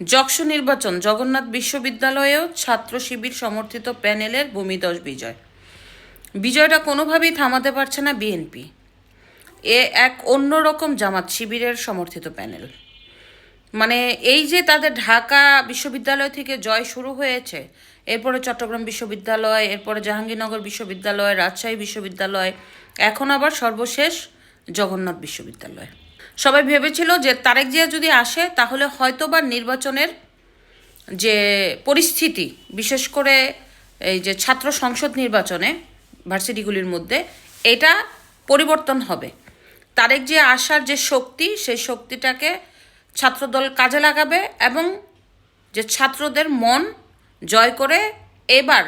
যক্ষু নির্বাচন জগন্নাথ বিশ্ববিদ্যালয়েও ছাত্র শিবির সমর্থিত প্যানেলের ভূমিধস বিজয়। বিজয়টা কোনোভাবেই থামাতে পারছে না বিএনপি। এক অন্যরকম জামাত শিবিরের সমর্থিত প্যানেল। মানে এই যে তাদের ঢাকা বিশ্ববিদ্যালয় থেকে জয় শুরু হয়েছে, এরপরে চট্টগ্রাম বিশ্ববিদ্যালয়, এরপরে জাহাঙ্গীরনগর বিশ্ববিদ্যালয়, রাজশাহী বিশ্ববিদ্যালয়, এখন আবার সর্বশেষ জগন্নাথ বিশ্ববিদ্যালয়। সবাই ভেবেছিল যে তারেক জিয়া যদি আসে তাহলে হয়তোবা নির্বাচনের যে পরিস্থিতি, বিশেষ করে এই যে ছাত্র সংসদ নির্বাচনে ভার্সিটিগুলির মধ্যে, এটা পরিবর্তন হবে। তারেক জিয়া আসার যে শক্তি, সেই শক্তিটাকে ছাত্রদল কাজে লাগাবে এবং যে ছাত্রদের মন জয় করে এবার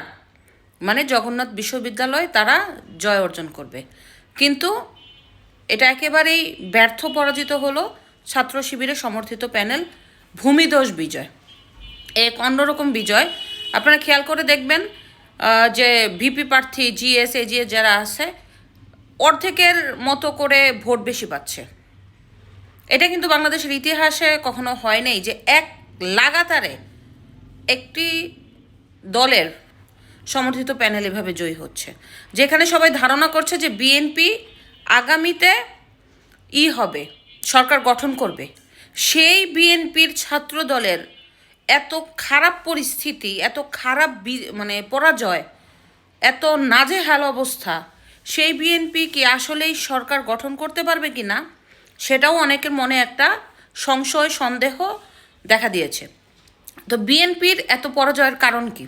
মানে জগন্নাথ বিশ্ববিদ্যালয় তারা জয় অর্জন করবে। কিন্তু এটা একেবারেই ব্যর্থ পরাজিত হলো ছাত্র শিবিরের সমর্থিত প্যানেল ভূমিধস বিজয়। এক অন্যরকম বিজয়। আপনারা খেয়াল করে দেখবেন যে ভিপি প্রার্থী জিএস এজিএস যারা আছে অর্ধেকের মতো করে ভোট বেশি পাচ্ছে। এটা কিন্তু বাংলাদেশের ইতিহাসে কখনো হয় নাই যে এক লাগাতারে একটি দলের সমর্থিত প্যানেল এভাবে জয়ী হচ্ছে, যেখানে সবাই ধারণা করছে যে বিএনপি আগামীতে হবে, সরকার গঠন করবে। সেই বিএনপির ছাত্র দলের এত খারাপ পরিস্থিতি, এত খারাপ মানে পরাজয়, এত নাজেহাল অবস্থা, সেই বিএনপি কি আসলেই সরকার গঠন করতে পারবে কি না, সেটাও অনেকের মনে একটা সংশয় সন্দেহ দেখা দিয়েছে। তো বিএনপির এত পরাজয়ের কারণ কি?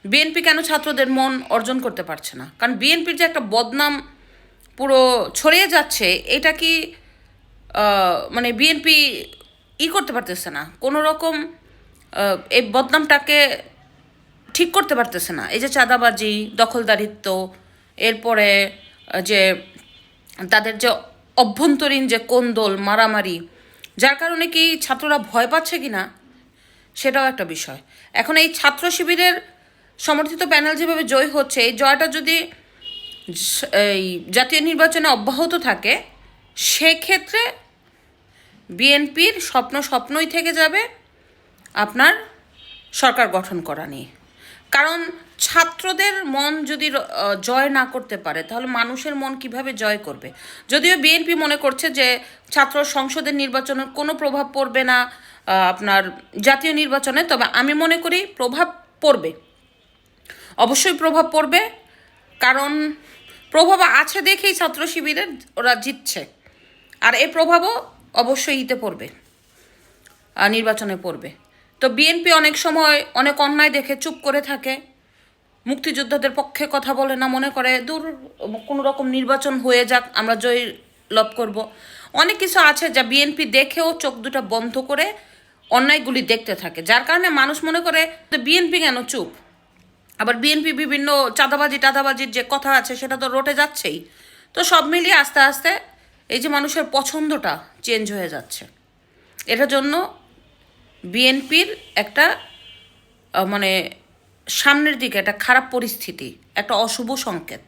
বিএনপি কেন ছাত্রদের মন অর্জন করতে পারছে না? কারণ বিএনপির যে একটা বদনাম পুরো ছড়িয়ে যাচ্ছে, এটা কি মানে বিএনপি করতে পারতেছে না, কোনো রকম এই বদনামটাকে ঠিক করতে পারতেছে না। এই যে চাঁদাবাজি, দখলদারিত্ব, এরপরে যে তাদের যে অভ্যন্তরীণ যে কোন্দল, মারামারি, যার কারণে কি ছাত্ররা ভয় পাচ্ছে কি না, সেটাও একটা বিষয়। এখন এই ছাত্র শিবিরের সমর্থিত প্যানেল যেভাবে জয় হচ্ছে, এই জয়টা যদি এই জাতীয় নির্বাচনে অব্যাহত থাকে, সেক্ষেত্রে বিএনপির স্বপ্নই থেকে যাবে আপনার সরকার গঠন করা নিয়ে। কারণ ছাত্রদের মন যদি জয় না করতে পারে, তাহলে মানুষের মন কিভাবে জয় করবে? যদিও বিএনপি মনে করছে যে ছাত্র সংসদের নির্বাচনের কোনো প্রভাব পড়বে না আপনার জাতীয় নির্বাচনে, তবে আমি মনে করি প্রভাব পড়বে, অবশ্যই প্রভাব পড়বে। কারণ প্রভাব আছে দেখেই ছাত্র শিবিরের ওরা জিতছে, আর এই প্রভাবও অবশ্যই পড়বে, নির্বাচনে পড়বে। তো বিএনপি অনেক সময় অনেক অন্যায় দেখে চুপ করে থাকে, মুক্তিযোদ্ধাদের পক্ষে কথা বলে না, মনে করে দূর কোনো রকম নির্বাচন হয়ে যাক, আমরা জয় লাভ করব। অনেক কিছু আছে যা বিএনপি দেখেও চোখ দুটা বন্ধ করে অন্যায়গুলি দেখতে থাকে, যার কারণে মানুষ মনে করে বিএনপি কেন চুপ। আবার বিএনপি বিভিন্ন টাদাবাজির যে কথা আছে সেটা তো রটে যাচ্ছেই। তো সব মিলিয়ে আস্তে আস্তে এই যে মানুষের পছন্দটা চেঞ্জ হয়ে যাচ্ছে, এটার জন্য বিএনপির একটা মানে সামনের দিকে একটা খারাপ পরিস্থিতি, একটা অশুভ সংকেত।